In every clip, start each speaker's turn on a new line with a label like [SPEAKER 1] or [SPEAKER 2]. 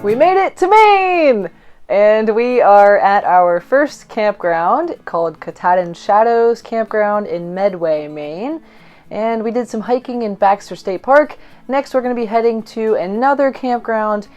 [SPEAKER 1] We made it to Maine! And we are at our first campground called Katahdin Shadows Campground in Medway, Maine. And we did some hiking in Baxter State Park. Next, we're going to be heading to another campground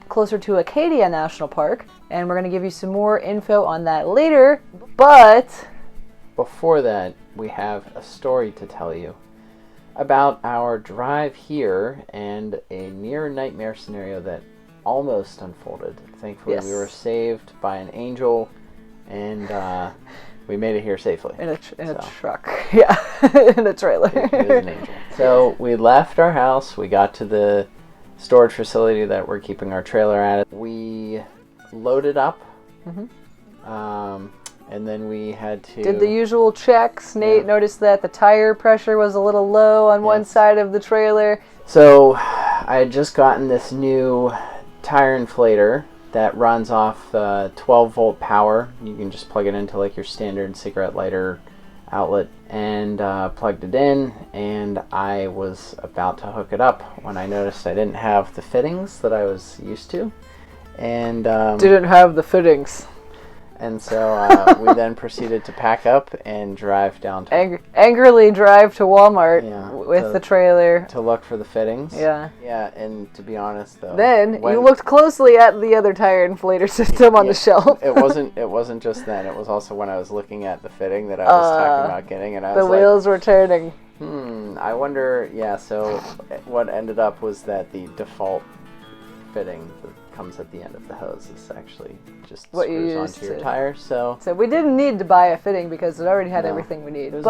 [SPEAKER 1] closer to Acadia National Park. And we're going to give you some more info on that later. But
[SPEAKER 2] before that, we have a story to tell you about our drive here and a near nightmare scenario that almost unfolded. Thankfully,
[SPEAKER 1] yes.
[SPEAKER 2] We were saved by an angel, and we made it here safely.
[SPEAKER 1] In a truck. Yeah, in a trailer.
[SPEAKER 2] It was an angel. So we left our house. We got to the storage facility that we're keeping our trailer at. We loaded up. And then we had to...
[SPEAKER 1] Did the usual checks. Nate noticed that the tire pressure was a little low on one side of the trailer.
[SPEAKER 2] So I had just gotten this new tire inflator that runs off 12-volt power. You can just plug it into like your standard cigarette lighter outlet, and plugged it in, and I was about to hook it up when I noticed I didn't have the fittings that I was used to. And
[SPEAKER 1] didn't have the fittings.
[SPEAKER 2] And so we then proceeded to pack up and drive down to...
[SPEAKER 1] Angrily drive to Walmart with the trailer.
[SPEAKER 2] To look for the fittings.
[SPEAKER 1] Yeah.
[SPEAKER 2] Yeah, and to be honest, though...
[SPEAKER 1] Then you looked closely at the other tire inflator system on the shelf.
[SPEAKER 2] It wasn't just then. It was also when I was looking at the fitting that I was talking about getting, and I was
[SPEAKER 1] the wheels were turning.
[SPEAKER 2] I wonder... Yeah, so what ended up was that the default fitting that comes at the end of the hose is actually just what screws onto your tire. So
[SPEAKER 1] we didn't need to buy a fitting because it already had everything we need.
[SPEAKER 2] It was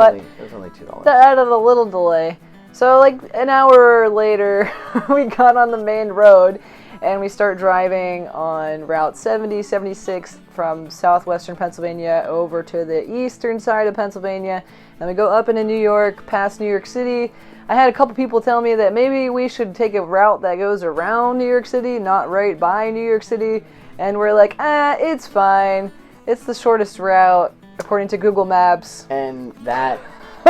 [SPEAKER 2] only $2.
[SPEAKER 1] That added a little delay. So like an hour later, we got on the main road and we start driving on Route 76 from southwestern Pennsylvania over to the eastern side of Pennsylvania. Then we go up into New York, past New York City. I had a couple people tell me that maybe we should take a route that goes around New York City, not right by New York City. And we're like, it's fine. It's the shortest route, according to Google Maps.
[SPEAKER 2] And that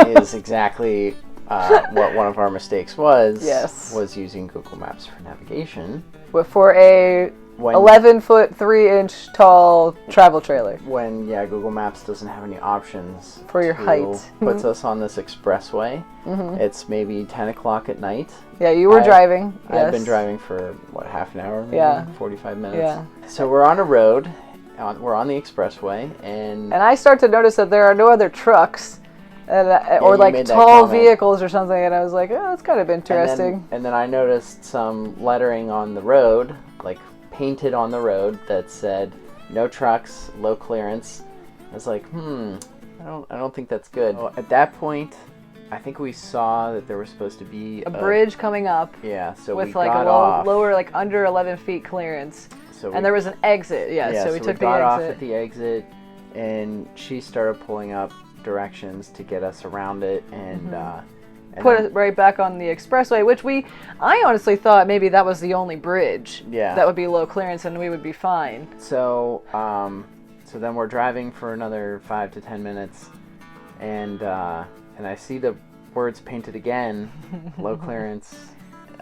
[SPEAKER 2] is exactly what one of our mistakes was.
[SPEAKER 1] Yes.
[SPEAKER 2] Was using Google Maps for navigation.
[SPEAKER 1] For a 11-foot, 3-inch tall travel trailer.
[SPEAKER 2] When, Google Maps doesn't have any options
[SPEAKER 1] for your height.
[SPEAKER 2] Puts us on this expressway. It's maybe 10 o'clock at night.
[SPEAKER 1] Yeah, you were driving. Yes.
[SPEAKER 2] I've been driving for, half an hour? Maybe? 45 minutes.
[SPEAKER 1] Yeah.
[SPEAKER 2] So we're on a road. We're on the expressway. And
[SPEAKER 1] I start to notice that there are no other trucks. Or tall vehicles or something. And I was like, that's kind of interesting.
[SPEAKER 2] And then I noticed some lettering on the road, painted on the road, that said no trucks, low clearance. I was like, I don't think that's good. Well, at that point, I think we saw that there was supposed to be
[SPEAKER 1] a bridge coming up.
[SPEAKER 2] Yeah, so
[SPEAKER 1] with
[SPEAKER 2] we got off.
[SPEAKER 1] lower, under 11 feet clearance. And there was an exit. So we took the exit.
[SPEAKER 2] Got off at the exit, and she started pulling up directions to get us around it, and
[SPEAKER 1] put it right back on the expressway, which I honestly thought maybe that was the only bridge that would be low clearance and we would be fine.
[SPEAKER 2] So then we're driving for another 5 to 10 minutes, and I see the words painted again, low clearance,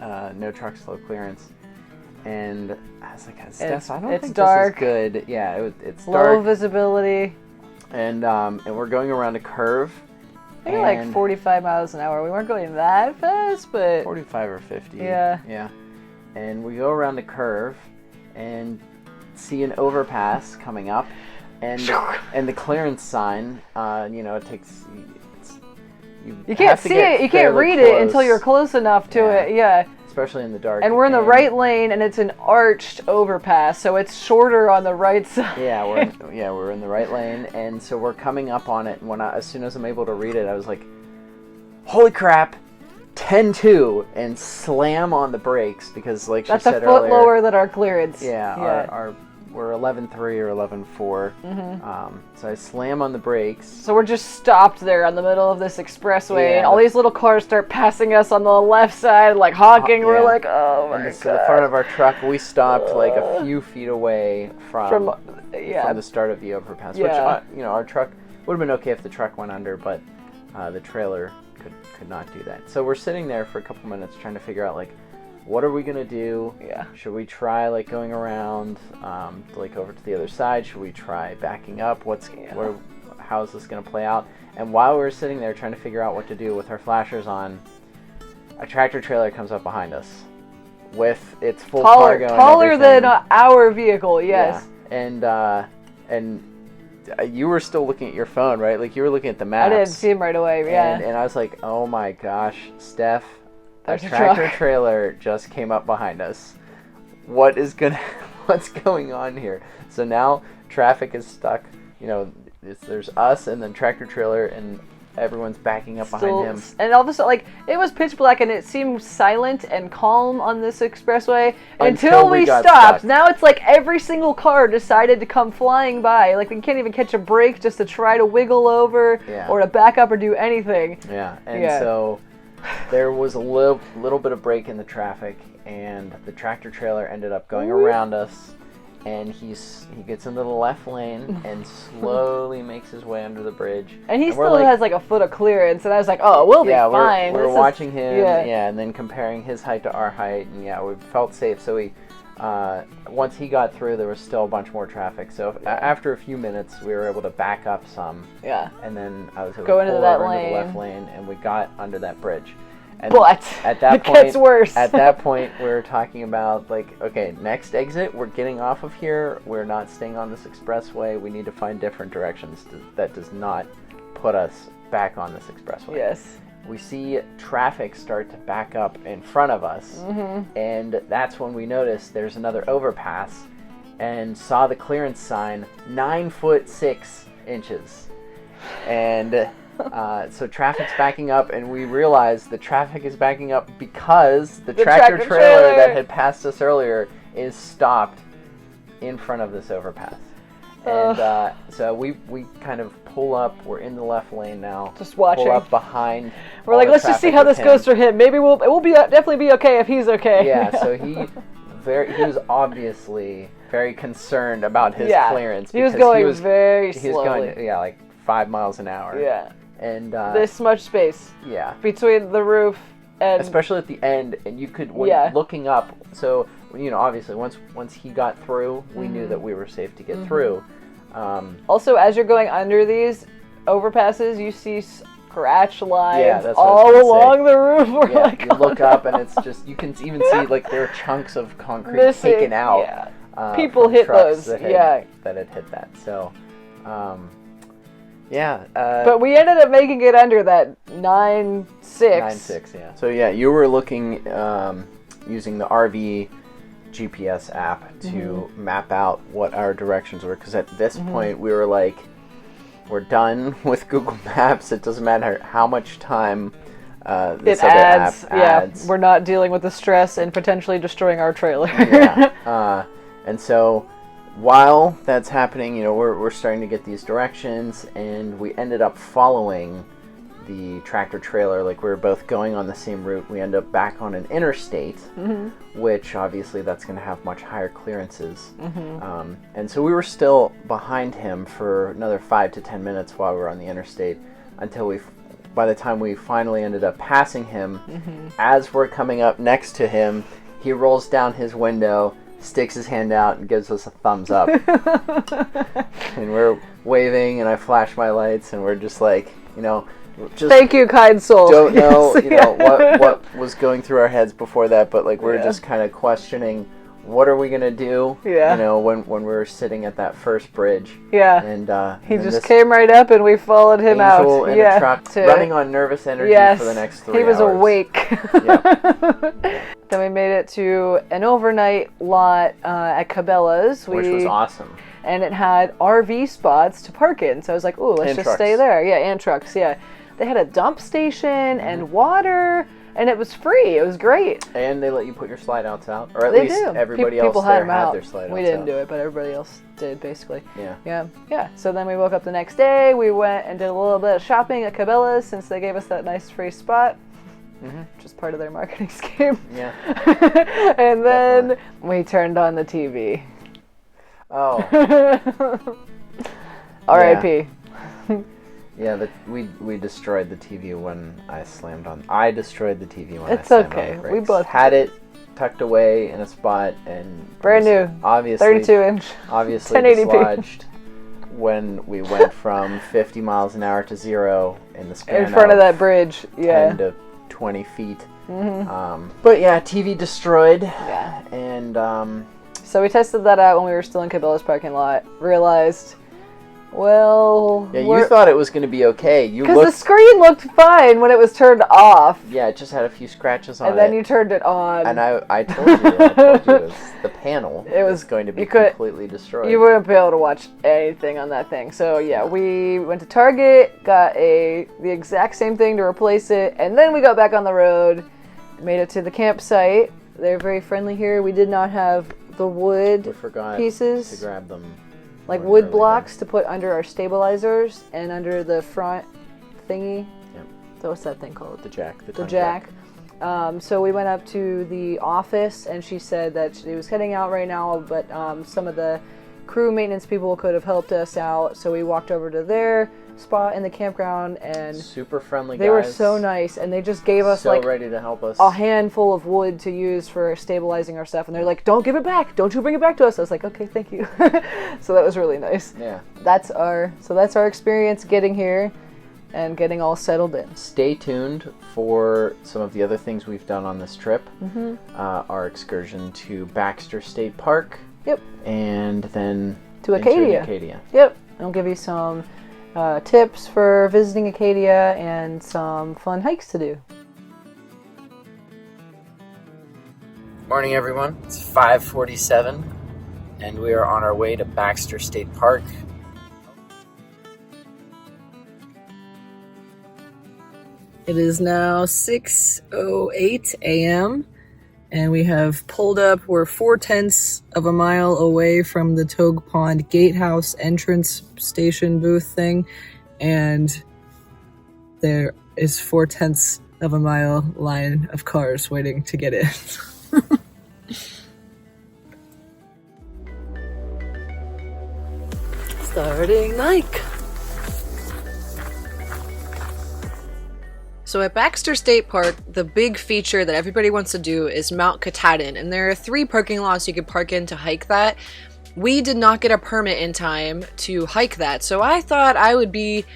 [SPEAKER 2] no trucks, low clearance. And I was like, Steph, I don't think
[SPEAKER 1] dark.
[SPEAKER 2] This is good. Yeah, it's
[SPEAKER 1] dark. Low visibility.
[SPEAKER 2] And we're going around a curve.
[SPEAKER 1] Maybe 45 miles an hour. We weren't going that fast, but...
[SPEAKER 2] 45 or 50.
[SPEAKER 1] Yeah.
[SPEAKER 2] Yeah. And we go around the curve and see an overpass coming up. And the clearance sign, it takes...
[SPEAKER 1] You can't see it. You can't read it until you're close enough to it. Yeah.
[SPEAKER 2] Especially in the dark.
[SPEAKER 1] And we're in the right lane, and it's an arched overpass, so it's shorter on the right side.
[SPEAKER 2] Yeah, we're in the right lane, and so we're coming up on it. And as soon as I'm able to read it, I was like, "Holy crap!" 10-2, and slam on the brakes because, like she said earlier,
[SPEAKER 1] that's a foot lower than our clearance.
[SPEAKER 2] Yeah. We're 11.3 or 11.4. So I slam on the brakes.
[SPEAKER 1] So we're just stopped there in the middle of this expressway, and all these little cars start passing us on the left side, honking. We're like, oh my god.
[SPEAKER 2] So the front of our truck, we stopped a few feet away from the start of the overpass. Which, our truck would have been okay if the truck went under, but the trailer could not do that. So we're sitting there for a couple minutes trying to figure out, what are we gonna do?
[SPEAKER 1] Yeah.
[SPEAKER 2] Should we try like going around, like over to the other side? Should we try backing up? How is this gonna play out? And while we were sitting there trying to figure out what to do with our flashers on, a tractor trailer comes up behind us with its full cargo and
[SPEAKER 1] taller
[SPEAKER 2] everything.
[SPEAKER 1] than our vehicle. Yes.
[SPEAKER 2] Yeah. And you were still looking at your phone, right? Like you were looking at the maps.
[SPEAKER 1] I didn't see him right away. Yeah.
[SPEAKER 2] And I was like, oh my gosh, Steph,
[SPEAKER 1] There's
[SPEAKER 2] a
[SPEAKER 1] a
[SPEAKER 2] tractor
[SPEAKER 1] truck.
[SPEAKER 2] trailer just came up behind us. What's going on here? So now traffic is stuck. You know, there's us and then tractor trailer, and everyone's backing up behind him.
[SPEAKER 1] And all of a sudden, like, it was pitch black and it seemed silent and calm on this expressway until we
[SPEAKER 2] got
[SPEAKER 1] stopped.
[SPEAKER 2] stuck.
[SPEAKER 1] Now it's like every single car decided to come flying by. Like, we can't even catch a break just to try to wiggle over or to back up or do anything.
[SPEAKER 2] Yeah, and so there was a little bit of break in the traffic, and the tractor trailer ended up going around us. And he gets into the left lane and slowly makes his way under the bridge.
[SPEAKER 1] And he still has like a foot of clearance, and I was like, oh, we'll be fine.
[SPEAKER 2] We're watching him, and then comparing his height to our height, and we felt safe. So we, once he got through, there was still a bunch more traffic. So after a few minutes, we were able to back up some. Yeah. And then I was able to pull over into the left lane, and we got under that bridge. And at that point,
[SPEAKER 1] it gets worse.
[SPEAKER 2] At that point, we were talking about, like, okay, next exit, we're getting off of here. We're not staying on this expressway. We need to find different directions that does not put us back on this expressway.
[SPEAKER 1] Yes.
[SPEAKER 2] We see traffic start to back up in front of us, and that's when we noticed there's another overpass, and saw the clearance sign, 9'6" and. So traffic's backing up, and we realized the traffic is backing up because the tractor trailer that had passed us earlier is stopped in front of this overpass. And so we kind of pull up. We're in the left lane now.
[SPEAKER 1] Just watching.
[SPEAKER 2] Pull up behind.
[SPEAKER 1] We're like, let's just see how this goes for him. Maybe it will definitely be okay if he's okay.
[SPEAKER 2] Yeah. So he was obviously very concerned about his clearance.
[SPEAKER 1] He was going very slowly.
[SPEAKER 2] He was going like 5 miles an hour.
[SPEAKER 1] Yeah.
[SPEAKER 2] And
[SPEAKER 1] this much space.
[SPEAKER 2] Yeah.
[SPEAKER 1] Between the roof and
[SPEAKER 2] especially at the end, and you could looking up. So obviously once he got through, we knew that we were safe to get through.
[SPEAKER 1] Also, as you're going under these overpasses, you see scratch lines
[SPEAKER 2] that's
[SPEAKER 1] all along the roof.
[SPEAKER 2] You look up, and it's just you can even see like there are chunks of concrete taken out.
[SPEAKER 1] Yeah. People hit those.
[SPEAKER 2] That had hit that. So.
[SPEAKER 1] But we ended up making it under that 9'6".
[SPEAKER 2] 9'6", yeah. So you were looking using the RV GPS app to map out what our directions were, because at this point we were like, we're done with Google Maps. It doesn't matter how much time this other app adds.
[SPEAKER 1] We're not dealing with the stress and potentially destroying our trailer.
[SPEAKER 2] And so while that's happening, we're starting to get these directions, and we ended up following the tractor trailer. Like, we were both going on the same route. We end up back on an interstate, which obviously that's going to have much higher clearances. And so we were still behind him for another 5 to 10 minutes while we were on the interstate, until by the time we finally ended up passing him, as we're coming up next to him, he rolls down his window, sticks his hand out, and gives us a thumbs up. And we're waving, and I flash my lights, and we're just like, just
[SPEAKER 1] thank you, kind soul.
[SPEAKER 2] Don't know, what was going through our heads before that, but like we're just kind of questioning, what are we gonna do? When we were sitting at that first bridge. And
[SPEAKER 1] he just came right up, and we followed him out.
[SPEAKER 2] In a truck, running on nervous energy for the next 3 hours.
[SPEAKER 1] He was awake. Then we made it to an overnight lot at Cabela's,
[SPEAKER 2] which was awesome.
[SPEAKER 1] And it had RV spots to park in, so I was like, "Ooh, let's just stay there." Yeah, and trucks. Yeah, they had a dump station and water, and it was free. It was great.
[SPEAKER 2] And they let you put your slide outs out, or at least everybody else there had their slide outs.
[SPEAKER 1] We didn't do it, but everybody else did, basically. Yeah. So then we woke up the next day. We went and did a little bit of shopping at Cabela's, since they gave us that nice free spot. Which is part of their marketing scheme. Yeah. And then we turned on the TV.
[SPEAKER 2] Oh.
[SPEAKER 1] R.I.P.
[SPEAKER 2] We destroyed the TV when I slammed on. I destroyed the TV when I slammed on the brakes.
[SPEAKER 1] We both
[SPEAKER 2] had it tucked away in a spot and
[SPEAKER 1] brand new,
[SPEAKER 2] obviously
[SPEAKER 1] 32-inch,
[SPEAKER 2] obviously
[SPEAKER 1] 1080p.
[SPEAKER 2] dislodged when we went from 50 miles an hour to 0 in the span
[SPEAKER 1] in front of that bridge. Yeah,
[SPEAKER 2] 10 to 20 feet. But yeah, TV destroyed.
[SPEAKER 1] Yeah.
[SPEAKER 2] And
[SPEAKER 1] so we tested that out when we were still in Cabela's parking lot. Realized, well,
[SPEAKER 2] yeah, you thought it was going to be okay.
[SPEAKER 1] Because the screen looked fine when it was turned off.
[SPEAKER 2] Yeah, it just had a few scratches on it.
[SPEAKER 1] And then you turned it on.
[SPEAKER 2] And I told you, it was the panel. It was going to be completely destroyed.
[SPEAKER 1] You wouldn't be able to watch anything on that thing. So yeah, we went to Target, got the exact same thing to replace it, and then we got back on the road, made it to the campsite. They're very friendly here. We did not have the wood pieces.
[SPEAKER 2] To grab them.
[SPEAKER 1] Like wood blocks to put under our stabilizers and under the front thingy.
[SPEAKER 2] Yep.
[SPEAKER 1] So what's that thing called?
[SPEAKER 2] The jack.
[SPEAKER 1] The jack. So we went up to the office, and she said that she was heading out right now, but some of the crew maintenance people could have helped us out. So we walked over to their spot in the campground, and
[SPEAKER 2] super friendly guys.
[SPEAKER 1] They were so nice, and they just gave us like
[SPEAKER 2] ready to help us.
[SPEAKER 1] A handful of wood to use for stabilizing our stuff, and they're like, "Don't give it back! Don't you bring it back to us!" I was like, "Okay, thank you." So that was really nice.
[SPEAKER 2] Yeah.
[SPEAKER 1] That's our experience getting here and getting all settled in.
[SPEAKER 2] Stay tuned for some of the other things we've done on this trip. Our excursion to Baxter State Park.
[SPEAKER 1] Yep.
[SPEAKER 2] And then
[SPEAKER 1] to Acadia. Yep. I'll give you some tips for visiting Acadia and some fun hikes to do.
[SPEAKER 2] Morning, everyone. It's 5:47, and we are on our way to Baxter State Park.
[SPEAKER 1] It is now 6:08 a.m. and we have pulled up. We're 0.4 of a mile away from the Togue Pond Gatehouse entrance station booth thing, and there is 0.4 of a mile line of cars waiting to get in. Starting hike. So at Baxter State Park, the big feature that everybody wants to do is Mount Katahdin, and there are 3 parking lots you could park in to hike that. We did not get a permit in time to hike that, so I thought I would be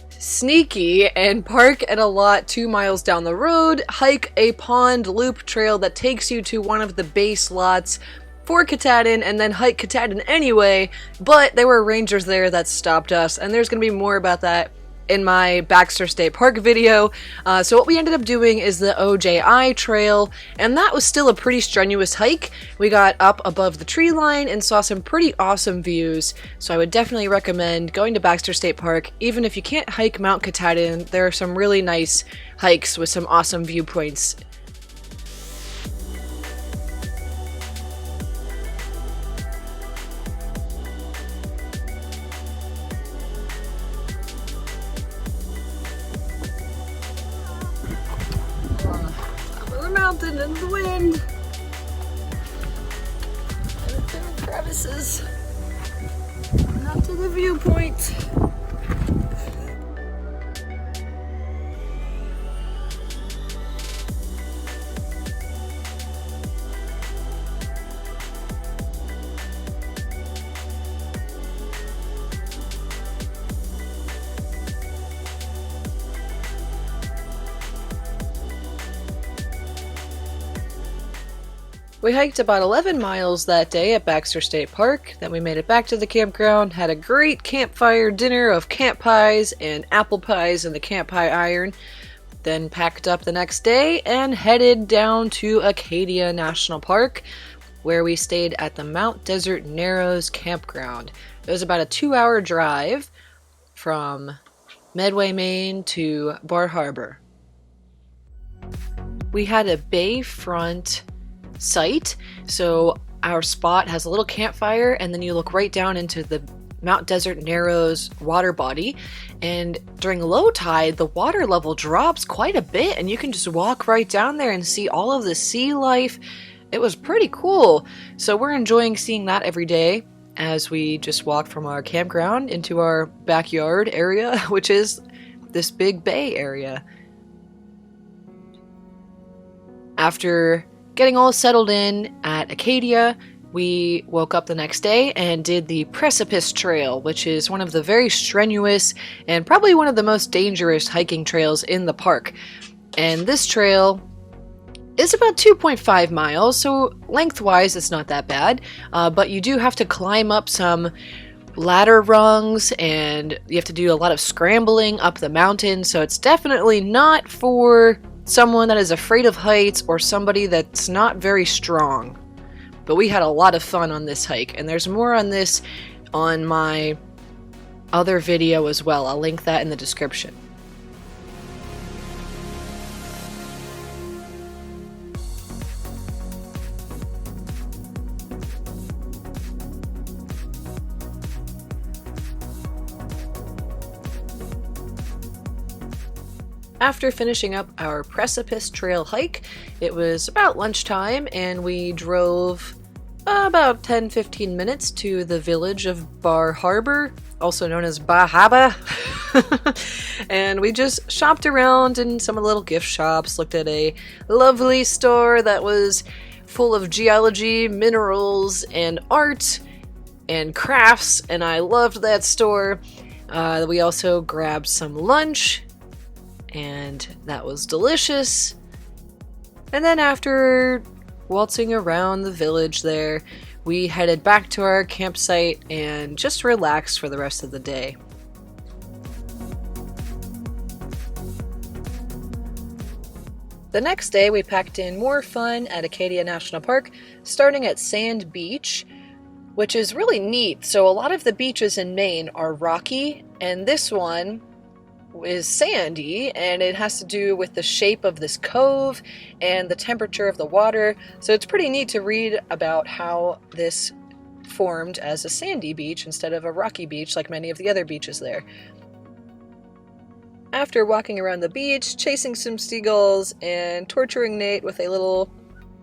[SPEAKER 1] sneaky and park at a lot 2 miles down the road, hike a pond loop trail that takes you to one of the base lots for Katahdin, and then hike Katahdin anyway, but there were rangers there that stopped us, and there's going to be more about that in my Baxter State Park video. So what we ended up doing is the Oji Trail, and that was still a pretty strenuous hike. We got up above the tree line and saw some pretty awesome views, so I would definitely recommend going to Baxter State Park. Even if you can't hike Mount Katahdin, there are some really nice hikes with some awesome viewpoints. Mountain and the wind, and there are crevices, not to the viewpoint. We hiked about 11 miles that day at Baxter State Park, then we made it back to the campground, had a great campfire dinner of camp pies and apple pies in the camp pie iron, then packed up the next day and headed down to Acadia National Park, where we stayed at the Mount Desert Narrows campground. It was about a 2-hour drive from Medway, Maine to Bar Harbor. We had a bayfront site, so our spot has a little campfire, and then you look right down into the Mount Desert Narrows water body, and during low tide the water level drops quite a bit, and you can just walk right down there and see all of the sea life. It was pretty cool, so we're enjoying seeing that every day as we just walk from our campground into our backyard area, which is this big bay area. After
[SPEAKER 3] Getting all settled in at Acadia, we woke up the next day and did the Precipice Trail, which is one of the very strenuous and probably one of the most dangerous hiking trails in the park. And this trail is about 2.5 miles, so lengthwise it's not that bad, but you do have to climb up some ladder rungs and you have to do a lot of scrambling up the mountain, so it's definitely not for someone that is afraid of heights or somebody that's not very strong. But we had a lot of fun on this hike, and there's more on this on my other video as well. I'll link that in the description. After finishing up our Precipice Trail hike, it was about lunchtime and we drove about 10-15 minutes to the village of Bar Harbor, also known as Bahaba. And we just shopped around in some of the little gift shops, looked at a lovely store that was full of geology, minerals, and art and crafts, and I loved that store. We also grabbed some lunch, and that was delicious. And then after waltzing around the village there, we headed back to our campsite and just relaxed for the rest of the day. The next day we packed in more fun at Acadia National Park, starting at Sand Beach, which is really neat. So a lot of the beaches in Maine are rocky, and this one is sandy, and it has to do with the shape of this cove and the temperature of the water. So it's pretty neat to read about how this formed as a sandy beach instead of a rocky beach like many of the other beaches there. After walking around the beach, chasing some seagulls, and torturing Nate with a little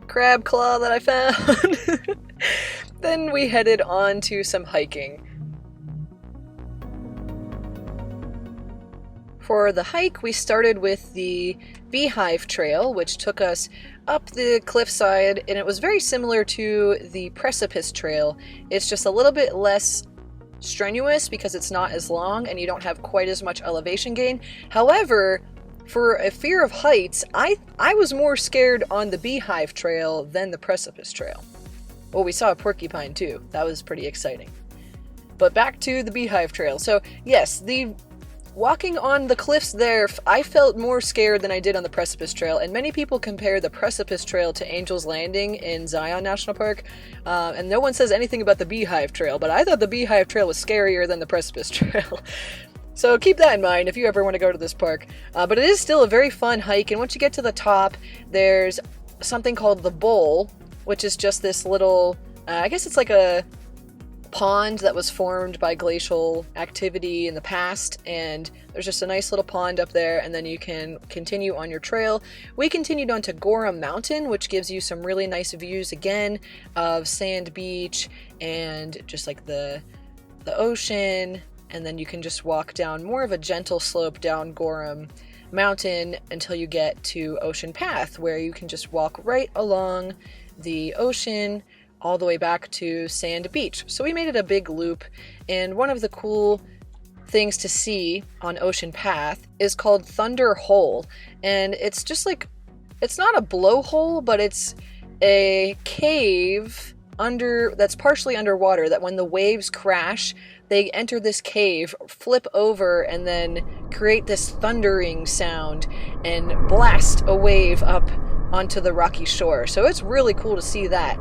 [SPEAKER 3] crab claw that I found, then we headed on to some hiking. For the hike, we started with the Beehive Trail, which took us up the cliffside, and it was very similar to the Precipice Trail. It's just a little bit less strenuous because it's not as long and you don't have quite as much elevation gain. However, for a fear of heights, I was more scared on the Beehive Trail than the Precipice Trail. Well, we saw a porcupine too. That was pretty exciting. But back to the Beehive Trail. So yes, walking on the cliffs there, I felt more scared than I did on the Precipice Trail, and many people compare the Precipice Trail to Angel's Landing in Zion National Park, and no one says anything about the Beehive Trail, but I thought the Beehive Trail was scarier than the Precipice Trail. So keep that in mind if you ever want to go to this park. But it is still a very fun hike, and once you get to the top, there's something called the Bowl, which is just this little, I guess it's like a pond that was formed by glacial activity in the past, and there's just a nice little pond up there, and then you can continue on your trail. We continued on to Gorham Mountain, which gives you some really nice views again of Sand Beach and just like the ocean, and then you can just walk down more of a gentle slope down Gorham Mountain until you get to Ocean Path, where you can just walk right along the ocean all the way back to Sand Beach. So we made it a big loop, and one of the cool things to see on Ocean Path is called Thunder Hole, and it's just like, it's not a blowhole, but it's a cave that's partially underwater, that when the waves crash, they enter this cave, flip over, and then create this thundering sound and blast a wave up onto the rocky shore. So it's really cool to see that.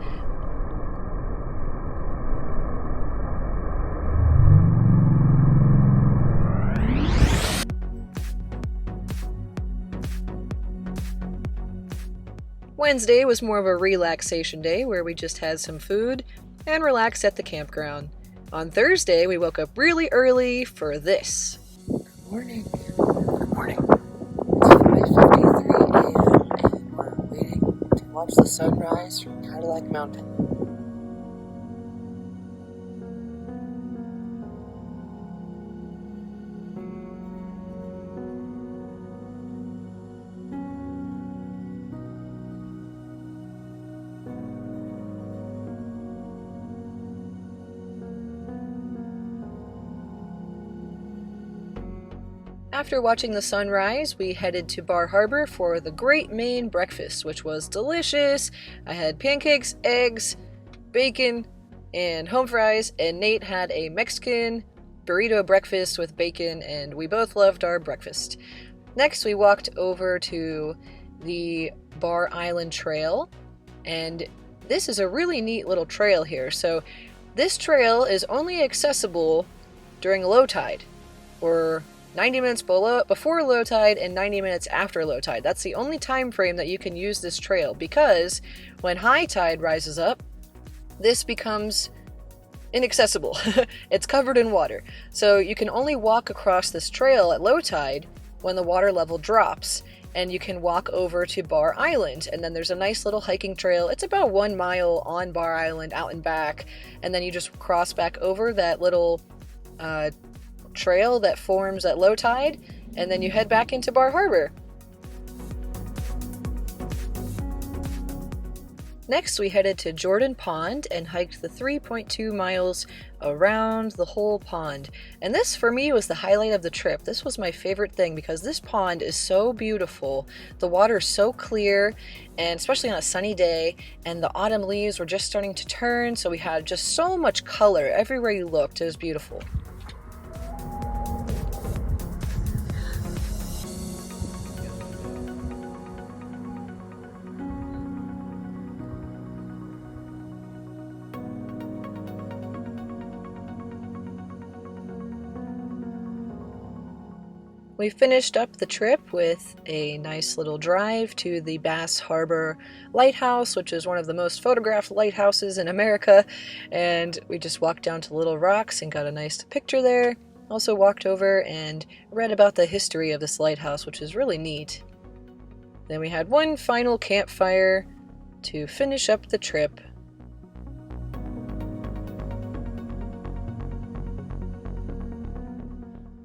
[SPEAKER 3] Wednesday was more of a relaxation day where we just had some food and relaxed at the campground. On Thursday, we woke up really early for this.
[SPEAKER 4] Good morning. Good morning. It's 5:53 a.m. and we're waiting to watch the sunrise from Cadillac Mountain.
[SPEAKER 3] After watching the sunrise, we headed to Bar Harbor for the Great Maine Breakfast, which was delicious. I had pancakes, eggs, bacon, and home fries, and Nate had a Mexican burrito breakfast with bacon, and we both loved our breakfast. Next, we walked over to the Bar Island Trail, and this is a really neat little trail here. So this trail is only accessible during low tide, or 90 minutes before low tide and 90 minutes after low tide. That's the only time frame that you can use this trail, because when high tide rises up, this becomes inaccessible. It's covered in water. So you can only walk across this trail at low tide when the water level drops, and you can walk over to Bar Island, and then there's a nice little hiking trail. It's about 1 mile on Bar Island, out and back, and then you just cross back over that little trail that forms at low tide, and then you head back into Bar Harbor. Next, we headed to Jordan Pond and hiked the 3.2 miles around the whole pond. And this, for me, was the highlight of the trip. This was my favorite thing because this pond is so beautiful. The water is so clear, and especially on a sunny day, and the autumn leaves were just starting to turn, so we had just so much color everywhere you looked. It was beautiful. We finished up the trip with a nice little drive to the Bass Harbor Lighthouse, which is one of the most photographed lighthouses in America, and we just walked down to Little Rocks and got a nice picture there. Also walked over and read about the history of this lighthouse, which is really neat. Then we had one final campfire to finish up the trip.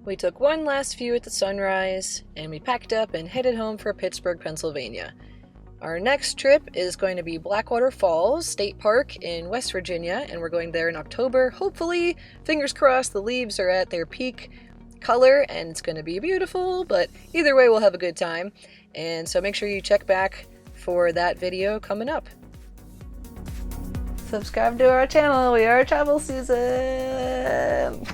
[SPEAKER 3] We took one last view at the sunrise, and we packed up and headed home for Pittsburgh, Pennsylvania. Our next trip is going to be Blackwater Falls State Park in West Virginia, and we're going there in October. Hopefully, fingers crossed, the leaves are at their peak color, and it's going to be beautiful, but either way, we'll have a good time. And so make sure you check back for that video coming up.
[SPEAKER 1] Subscribe to our channel. We are Travel SzN.